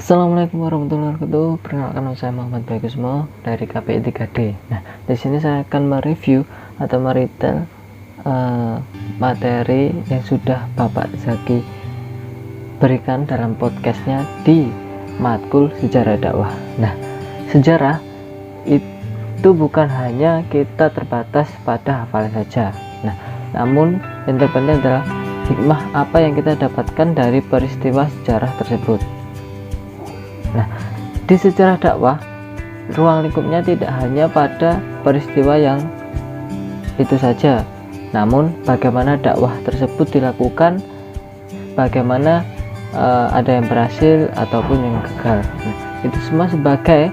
Assalamualaikum warahmatullahi wabarakatuh. Perkenalkan, saya Muhammad Bagusmo dari KPI 3D. Nah, di sini saya akan mereview atau meretail materi yang sudah Bapak Zaki berikan dalam podcastnya di matkul sejarah dakwah. Nah, sejarah itu bukan hanya kita terbatas pada hafalan saja. Nah, namun yang terpenting adalah hikmah apa yang kita dapatkan dari peristiwa sejarah tersebut. Nah, di sejarah dakwah, ruang lingkupnya tidak hanya pada peristiwa yang itu saja, namun bagaimana dakwah tersebut dilakukan, bagaimana ada yang berhasil ataupun yang gagal. Nah, itu semua sebagai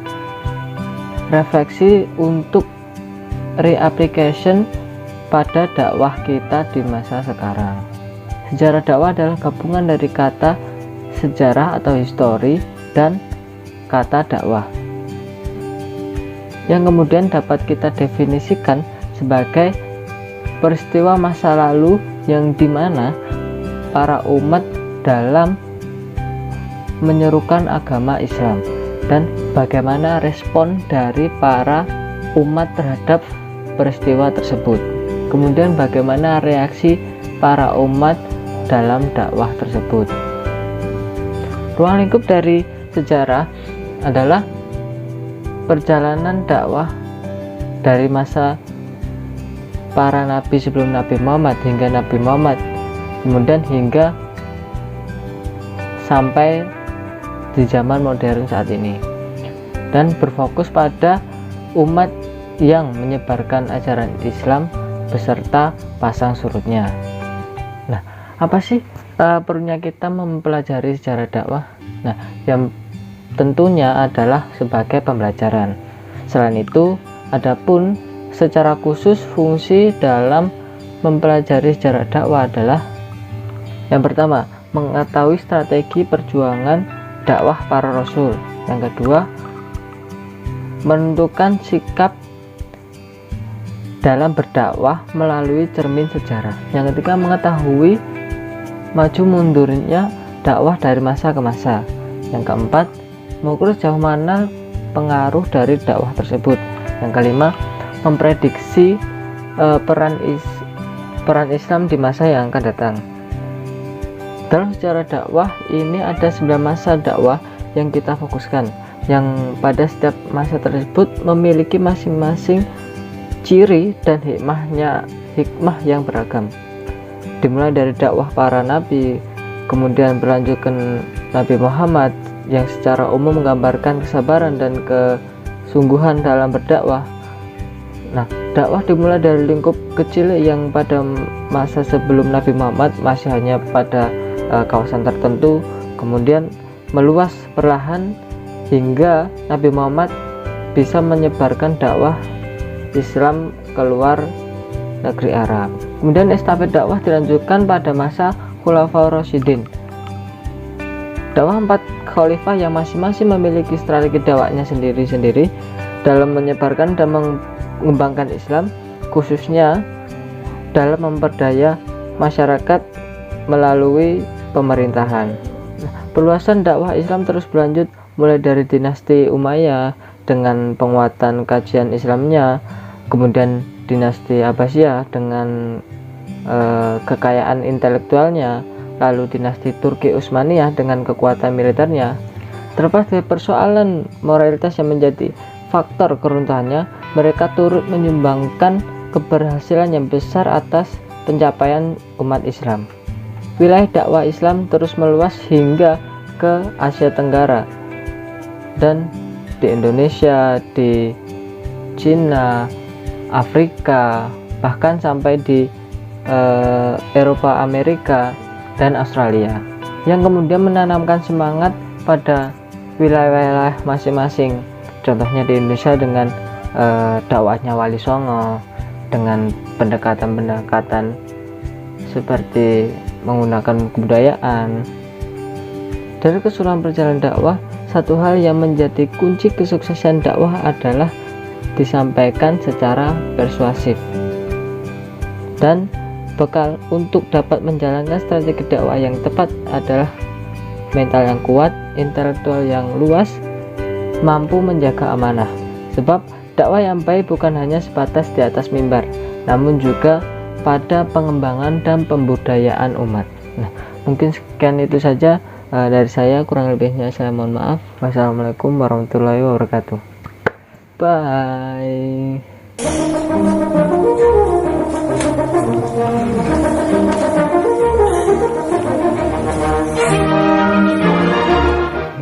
refleksi untuk reapplication pada dakwah kita di masa sekarang. Sejarah dakwah adalah gabungan dari kata sejarah atau history dan kata dakwah, yang kemudian dapat kita definisikan sebagai peristiwa masa lalu yang dimana para umat dalam menyerukan agama Islam dan bagaimana respon dari para umat terhadap peristiwa tersebut, kemudian bagaimana reaksi para umat dalam dakwah tersebut. Ruang lingkup dari sejarah adalah perjalanan dakwah dari masa para nabi sebelum Nabi Muhammad hingga Nabi Muhammad, kemudian hingga sampai di zaman modern saat ini, dan berfokus pada umat yang menyebarkan ajaran Islam beserta pasang surutnya. Nah, apa sih perlunya kita mempelajari sejarah dakwah? Nah, yang tentunya adalah sebagai pembelajaran. Selain itu, adapun secara khusus fungsi dalam mempelajari sejarah dakwah adalah yang pertama, mengetahui strategi perjuangan dakwah para rasul. Yang kedua, menentukan sikap dalam berdakwah melalui cermin sejarah. Yang ketiga, mengetahui maju mundurnya dakwah dari masa ke masa. Yang keempat, mengukur sejauh mana pengaruh dari dakwah tersebut. Yang kelima, memprediksi peran Islam di masa yang akan datang. Dalam sejarah dakwah ini ada 9 masa dakwah yang kita fokuskan, yang pada setiap masa tersebut memiliki masing-masing ciri dan hikmah yang beragam. Dimulai dari dakwah para nabi, kemudian berlanjut ke Nabi Muhammad yang secara umum menggambarkan kesabaran dan kesungguhan dalam berdakwah. Nah, dakwah dimulai dari lingkup kecil yang pada masa sebelum Nabi Muhammad masih hanya pada kawasan tertentu, kemudian meluas perlahan hingga Nabi Muhammad bisa menyebarkan dakwah Islam keluar negeri Arab. Kemudian estafet dakwah dilanjutkan pada masa Khulafaur Rasyidin. Dakwah 4 khalifah yang masing-masing memiliki strategi dakwahnya sendiri-sendiri dalam menyebarkan dan mengembangkan Islam, khususnya dalam memperdaya masyarakat melalui pemerintahan. Perluasan dakwah Islam terus berlanjut mulai dari dinasti Umayyah dengan penguatan kajian Islamnya, kemudian dinasti Abbasiyah dengan kekayaan intelektualnya, lalu dinasti Turki Utsmaniyah dengan kekuatan militernya. Terlepas dari persoalan moralitas yang menjadi faktor keruntuhannya, mereka turut menyumbangkan keberhasilan yang besar atas pencapaian umat Islam. Wilayah dakwah Islam terus meluas hingga ke Asia Tenggara, dan di Indonesia, di Cina, Afrika, bahkan sampai di Eropa, Amerika, dan Australia, yang kemudian menanamkan semangat pada wilayah-wilayah masing-masing. Contohnya di Indonesia dengan dakwahnya Wali Songo, dengan pendekatan-pendekatan seperti menggunakan kebudayaan. Dari keseluruhan perjalanan dakwah, satu hal yang menjadi kunci kesuksesan dakwah adalah disampaikan secara persuasif, dan bekal untuk dapat menjalankan strategi dakwah yang tepat adalah mental yang kuat, intelektual yang luas, mampu menjaga amanah. Sebab dakwah yang baik bukan hanya sebatas di atas mimbar, namun juga pada pengembangan dan pembudayaan umat. Nah, mungkin sekian itu saja dari saya, kurang lebihnya saya mohon maaf. Wassalamualaikum warahmatullahi wabarakatuh. Bye.